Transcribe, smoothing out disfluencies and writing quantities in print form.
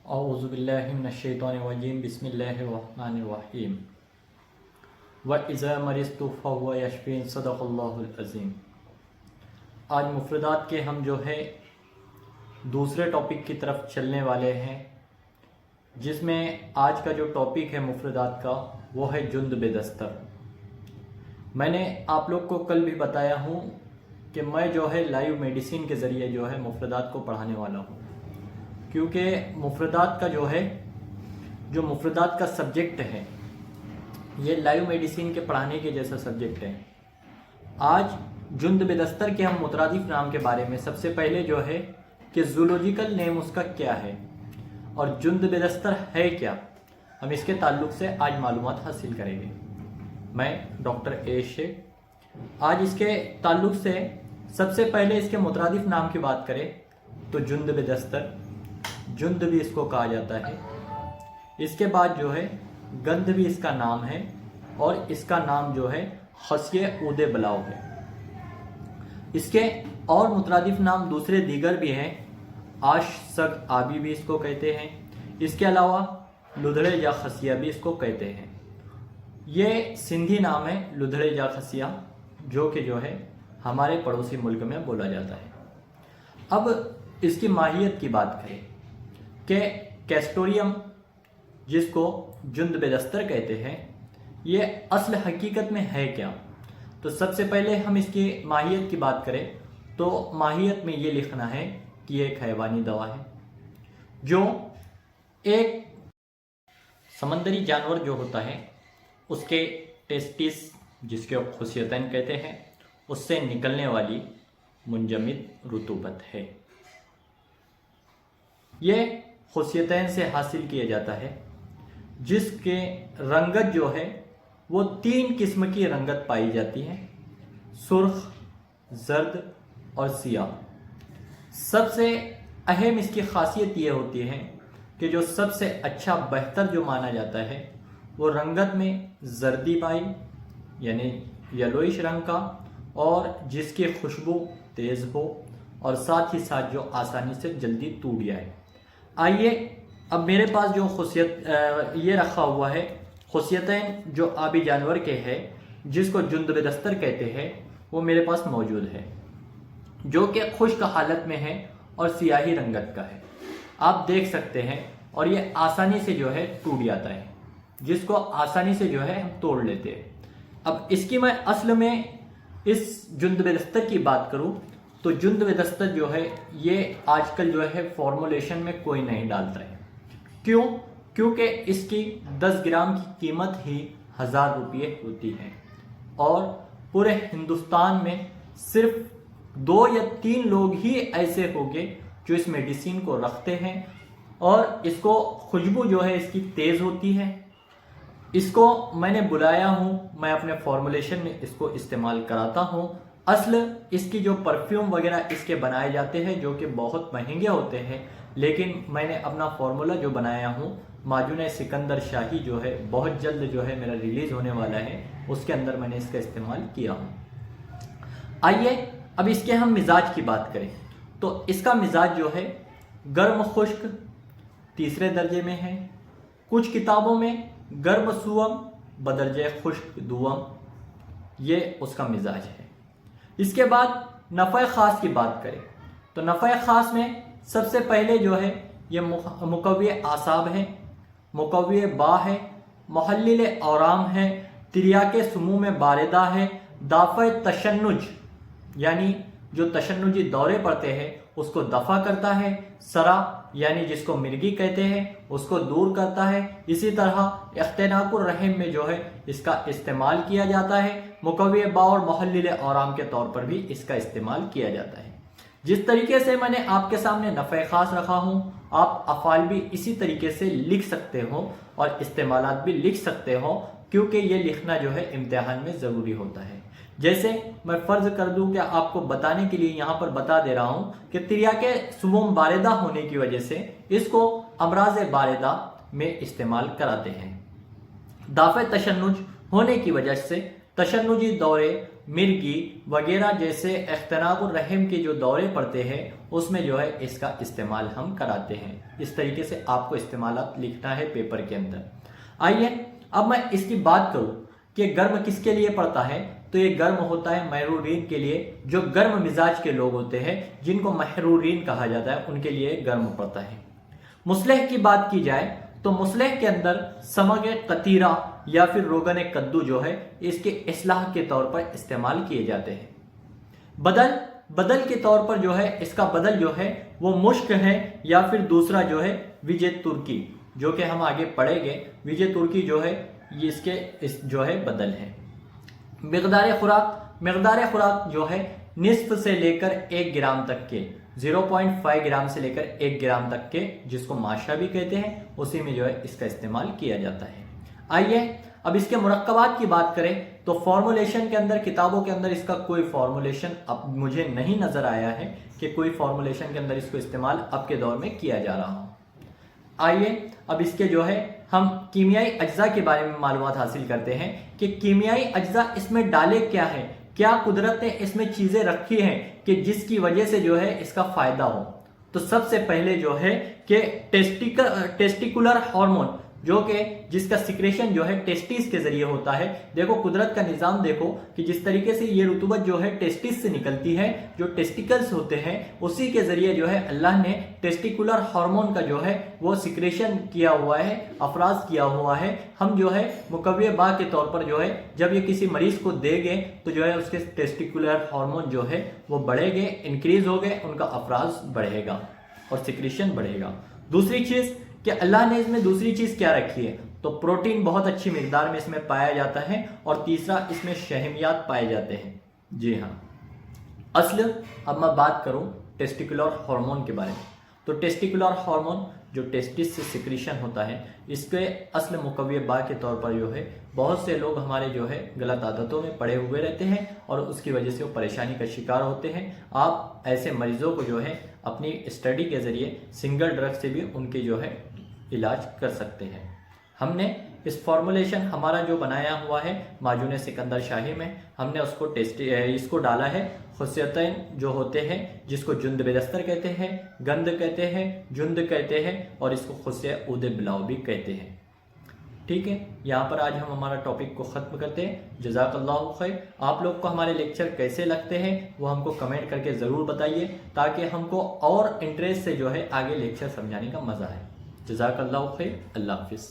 अऊज़ु बिल्लाहि मिनश्शैतानिर्रजीम बिस्मिल्लाहिर्रहमानिर्रहीम व इज़ा मरिज़्तु फहुव यशफ़ीन सदक़ल्लाहुल अज़ीम। आज मुफ़रदात के हम जो है दूसरे टॉपिक की तरफ चलने वाले हैं, जिसमें आज का जो टॉपिक है मुफ़रदात का वो है जुंद बेदस्तर। मैंने आप लोग को कल भी बताया हूँ कि मैं जो है लाइव मेडिसिन के ज़रिए जो है मुफ़रदात को पढ़ाने वाला हूँ, क्योंकि मुफ़रदात का जो मुफ़रदात का सब्जेक्ट है ये लाइव मेडिसिन के पढ़ाने के जैसा सब्जेक्ट है। आज जुंद बेदस्तर के हम मुतरादिफ नाम के बारे में सबसे पहले जो है कि ज़ूलॉजिकल नेम उसका क्या है और जुंद बेदस्तर है क्या, हम इसके ताल्लुक़ से आज मालूमात हासिल करेंगे। मैं डॉक्टर एश शेख आज इसके ताल्लुक़ से सबसे पहले इसके मुतरादिफ नाम की बात करें तो जुंद बेदस्तर, जुंद भी इसको कहा जाता है। इसके बाद जो है गंध भी इसका नाम है और इसका नाम जो है खसिए ऊदे बलाव है। इसके और मुतरादिफ नाम दूसरे दीगर भी हैं, आश सग आबी भी इसको कहते हैं। इसके अलावा लुधड़े या खसिया भी इसको कहते हैं। ये सिंधी नाम है लुधड़े या खसिया, जो कि जो है हमारे पड़ोसी मुल्क में बोला जाता है। अब इसकी माहियत की बात करें कि कैस्टोरियम जिसको जुंद बेदस्तर कहते हैं ये असल हकीकत में है क्या, तो सबसे पहले हम इसकी माहियत की बात करें तो माहियत में ये लिखना है कि ये एक हैवानी दवा है जो एक समंदरी जानवर जो होता है उसके टेस्टिस, जिसके खुसियतैन कहते हैं, उससे निकलने वाली मुंजमिद रुतूबत है। ये खुसियतैन से हासिल किया जाता है, जिसके रंगत जो है वो 3 किस्म की रंगत पाई जाती है, सुर्ख, जर्द और सियाह। सबसे अहम इसकी खासियत ये होती है कि जो सबसे अच्छा बेहतर जो माना जाता है वो रंगत में जर्दी पाई यानी येलोइश रंग का, और जिसकी खुशबू तेज़ हो और साथ ही साथ जो आसानी से जल्दी टूट जाए। आइए अब मेरे पास जो खुसियत ये रखा हुआ है, खुसियतैन जो आबी जानवर के है जिसको जुंद बेदस्तर कहते हैं, वो मेरे पास मौजूद है, जो कि खुश्क हालत में है और सियाही रंगत का है। आप देख सकते हैं और ये आसानी से जो है टूट जाता है, जिसको आसानी से जो है हम तोड़ लेते हैं। अब इसकी मैं असल में इस जुंद बेदस्तर की बात करूं तो जुंद बेदस्तर जो है ये आजकल जो है फॉर्मुलेशन में कोई नहीं डालता है। क्यों? क्योंकि इसकी 10 ग्राम की कीमत ही 1000 रुपये होती है और पूरे हिंदुस्तान में सिर्फ 2 या 3 लोग ही ऐसे होंगे जो इस मेडिसिन को रखते हैं और इसको खुशबू जो है इसकी तेज़ होती है। इसको मैंने बुलाया हूँ, मैं अपने फॉर्मुलेशन में इसको इस्तेमाल कराता हूँ। असल इसकी जो परफ्यूम वगैरह इसके बनाए जाते हैं जो कि बहुत महंगे होते हैं, लेकिन मैंने अपना फार्मूला जो बनाया हूँ माजून सिकंदर शाही जो है बहुत जल्द जो है मेरा रिलीज़ होने वाला है, उसके अंदर मैंने इसका इस्तेमाल किया हूँ। आइए अब इसके हम मिजाज की बात करें तो इसका मिजाज जो है गर्म खुश्क तीसरे दर्जे में है, कुछ किताबों में गर्म सुअम बदरजे खुश्क दुअम, ये उसका मिजाज है। इसके बाद नफ़े ख़ास की बात करें तो नफ़े ख़ास में सबसे पहले जो है ये मुकव्वी आसाब है, मुकव्वी बा है, मुहल्लिल औराम है, तिरियाके सुमू में बारिदा है, दाफ़े तशन्नुज यानी जो तशन्नुजी दौरे पड़ते हैं उसको दफ़ा करता है, सरा यानी जिसको मिर्गी कहते हैं उसको दूर करता है। इसी तरह इख्तिनाकुर रहम में जो है इसका इस्तेमाल किया जाता है, मुकव्वी बा और मुहल्लिल औराम के तौर पर भी इसका इस्तेमाल किया जाता है। जिस तरीके से मैंने आपके सामने नफ़े ख़ास रखा हूँ, आप अफ़ाल भी इसी तरीके से लिख सकते हो और इस्तेमालात भी लिख सकते हो, क्योंकि ये लिखना जो है इम्तिहान में ज़रूरी होता है। जैसे मैं फ़र्ज़ कर दूं कि आपको बताने के लिए यहाँ पर बता दे रहा हूँ कि तिरियाके सुमूम बारिदा होने की वजह से इसको अमराज बारिदा में इस्तेमाल कराते हैं। दाफ़े तशन्नुज होने की वजह से तशन्नुजी दौरे مرگی وغیرہ جیسے اختناق الرحم کے جو دورے پڑتے ہیں اس میں جو ہے اس کا استعمال ہم کراتے ہیں۔ اس طریقے سے آپ کو استعمالات لکھنا ہے پیپر کے اندر۔ آئیے اب میں اس کی بات کروں کہ گرم کس کے لیے پڑتا ہے، تو یہ گرم ہوتا ہے محرورین کے لیے، جو گرم مزاج کے لوگ ہوتے ہیں جن کو محرورین کہا جاتا ہے، ان کے لیے گرم پڑتا ہے۔ مصلح کی بات کی جائے تو مصلح کے اندر سمگ قطیرہ یا پھر روغن کدو جو ہے اس کے اصلاح کے طور پر استعمال کیے جاتے ہیں۔ بدل کے طور پر جو ہے اس کا بدل جو ہے وہ مشک ہے، یا پھر دوسرا جو ہے وجے ترکی، جو کہ ہم آگے پڑھیں گے۔ وجے ترکی جو ہے یہ اس جو ہے بدل ہے۔ مقدار خوراک جو ہے نصف سے لے کر 1 گرام تک کے، 0.5 گرام سے لے کر 1 گرام تک کے، جس کو ماشا بھی کہتے ہیں، اسی میں جو ہے اس کا استعمال کیا جاتا ہے۔ آئیے اب اس کے مرکبات کی بات کریں تو فارمولیشن کے اندر، کتابوں کے اندر اس کا کوئی فارمولیشن اب مجھے نہیں نظر آیا ہے کہ کوئی فارمولیشن کے اندر اس کو استعمال اب کے دور میں کیا جا رہا ہو۔ آئیے اب اس کے جو ہے ہم کیمیائی اجزاء کے بارے میں معلومات حاصل کرتے ہیں کہ کیمیائی اجزاء اس میں ڈالے کیا ہے، کیا قدرت نے اس میں چیزیں رکھی ہیں کہ جس کی وجہ سے جو ہے اس کا فائدہ ہو۔ تو سب سے پہلے جو ہے کہ ٹیسٹیکولر ہارمون، جو کہ جس کا سیکریشن جو ہے ٹیسٹس کے ذریعے ہوتا ہے۔ دیکھو قدرت کا نظام دیکھو کہ جس طریقے سے یہ رطوبت جو ہے ٹیسٹس سے نکلتی ہے، جو ٹیسٹیکلز ہوتے ہیں اسی کے ذریعے جو ہے اللہ نے ٹیسٹیکولر ہارمون کا جو ہے وہ سیکریشن کیا ہوا ہے، افراز کیا ہوا ہے۔ ہم جو ہے مقوی با کے طور پر جو ہے جب یہ کسی مریض کو دے گے تو جو ہے اس کے ٹیسٹیکولر ہارمون جو ہے وہ بڑھے گے، انکریز ہو گئے، ان کا افراز بڑھے گا اور سیکریشن بڑھے گا۔ دوسری چیز کہ اللہ نے اس میں دوسری چیز کیا رکھی ہے، تو پروٹین بہت اچھی مقدار میں اس میں پایا جاتا ہے، اور تیسرا اس میں شہمیات پائے جاتے ہیں۔ جی ہاں، اب میں بات کروں ٹیسٹیکولر ہارمون کے بارے میں، تو ٹیسٹیکولر ہارمون جو ٹیسٹس سے سیکریشن ہوتا ہے، اس کے اصل مقوی با کے طور پر جو ہے بہت سے لوگ ہمارے جو ہے غلط عادتوں میں پڑے ہوئے رہتے ہیں اور اس کی وجہ سے وہ پریشانی کا شکار ہوتے ہیں۔ آپ ایسے مریضوں کو جو ہے اپنی اسٹڈی کے ذریعے سنگل ڈرگ سے بھی ان کے جو ہے علاج کر سکتے ہیں۔ ہم نے اس فارمولیشن ہمارا جو بنایا ہوا ہے معجون سکندر شاہی میں، ہم نے اس کو ڈالا ہے خصیتین جو ہوتے ہیں، جس کو جند بدستر کہتے ہیں، گند کہتے ہیں، جند کہتے ہیں، اور اس کو خصیہ عود بلاؤ بھی کہتے ہیں۔ ٹھیک ہے، یہاں پر آج ہم ہمارا ٹاپک کو ختم کرتے ہیں۔ جزاک اللہ خیر۔ آپ لوگ کو ہمارے لیکچر کیسے لگتے ہیں وہ ہم کو کمنٹ کر کے ضرور بتائیے، تاکہ ہم کو اور انٹریسٹ سے جو ہے آگے لیکچر سمجھانے کا مزہ ہے۔ جزاک اللہ خیر۔ اللہ حافظ۔